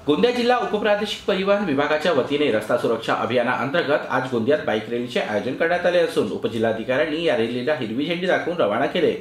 गोंदिया जिल्हा उपप्रादेशिक परिवहन विभागाच्या वतीने रस्ता सुरक्षा अभियानाअंतर्गत आज गोंदियात बाईक रॅलीचे आयोजन करण्यात आले असून उपजिल्हाधिकाऱ्यांनी या रॅलीला हिरवी झेंडी दाखवून रवाना केले।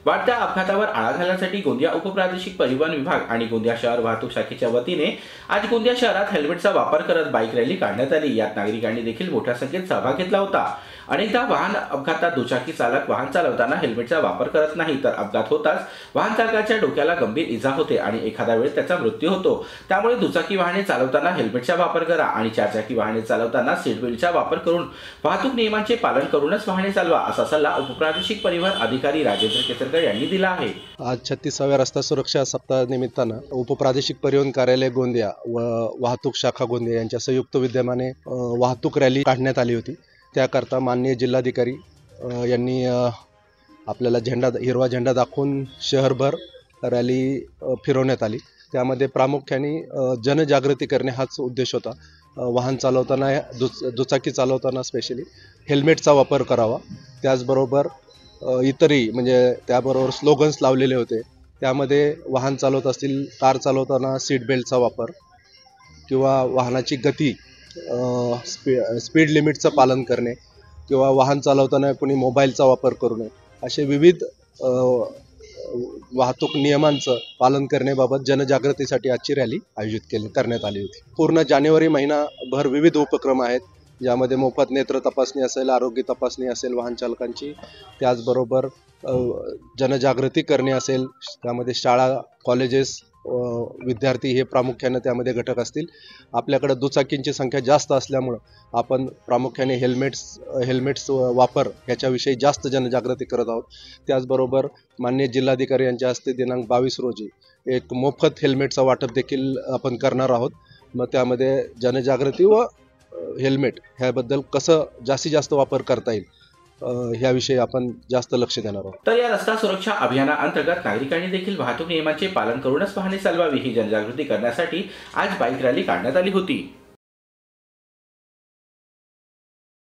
वाढत्या अपघातावर आळा घालण्यासाठी गोंदिया उपप्रादेशिक परिवहन विभाग आणि गोंदिया शहर वाहतूक शाखेच्या वतीने आज गोंदिया शहरात हेल्मेटचा वापर करत बाईक रॅली काढण्यात आली। यात नागरिकांनी देखील मोठ्या संख्येत सहभाग घेतला होता। अनेकदा वाहन अपघातात दुचाकी चालक वाहन चालवताना हेल्मेटचा वापर करत नाही तर अपघात होताच वाहन चालकाच्या डोक्याला गंभीर इजा होते आणि एखादा वेळेस त्याचा मृत्यू होतो। त्यामुळे दुचाकी वाहने चालवताना हेल्मेटचा वापर करा आणि चारचाकी वाहने चालवताना सीट बेल्टचा वापर करून वाहतूक नियमांचे पालन करूनच वाहने चालवा असा सल्ला उपप्रादेशिक परिवहन अधिकारी राजेंद्र केसरकर यांनी दिला आहे। आज 36व्या रस्ता सुरक्षा सप्ताह निमित्तानं उपप्रादेशिक परिवहन कार्यालय गोंदिया व वाहतूक शाखा गोंदिया यांच्या संयुक्त विद्यमाने वाहतूक रॅली काढण्यात आली होती। त्याकरता माननीय जिल्हाधिकारी यांनी आपल्याला हिरवा झेंडा दाखवून शहरभर रॅली फिरवण्यात आली। त्यामध्ये प्रामुख्याने जनजागृती करणे हाच उद्देश होता। वाहन चालवताना दुचाकी चालवताना स्पेशली हेल्मेटचा वापर करावा। त्याचबरोबर इतरही म्हणजे त्याबरोबर स्लोगन्स लावलेले होते। त्यामध्ये वाहन चालवत असतील कार चालवताना सीट बेल्टचा वापर किंवा वाहनाची गती स्पीड लिमिटचं पालन करणे किंवा वाहन चालवताना कोणी मोबाईलचा वापर करू नये असे विविध वाहतूक नियमांचं पालन करण्याबाबत जनजागृतीसाठी आजची रॅली आयोजित करण्यात आली होती। पूर्ण जानेवारी महिनाभर विविध उपक्रम आहेत, ज्यामध्ये मोफत नेत्र तपासणी असेल, आरोग्य तपासणी असेल वाहन चालकांची, त्याचबरोबर जनजागृती करणे असेल, त्यामध्ये शाळा कॉलेजेस विद्यार्थी हे प्रामुख्याने त्यामध्ये घटक असतील। आपल्याकडे दुचाकींची संख्या जास्त असल्यामुळे आपण प्रामुख्याने हेल्मेट्स वापर ह्याच्याविषयी जास्त जनजागृती करत आहोत। त्याचबरोबर माननीय जिल्हाधिकारी यांच्या हस्ते दिनांक 22 रोजी एक मोफत हेल्मेटचं वाटप देखील आपण करणार आहोत। मग त्यामध्ये जनजागृती व हेल्मेट ह्याबद्दल कसं जास्तीत जास्त वापर करता येईल ह्याविषयी आपण जास्त लक्ष देणार आहोत। तर या रस्ता सुरक्षा अभियानाअंतर्गत नागरिकांनी देखील वाहतूक नियमांचे पालन करूनच वाहने चालवावी ही जनजागृती करण्यासाठी आज बाईक रॅली काढण्यात आली होती।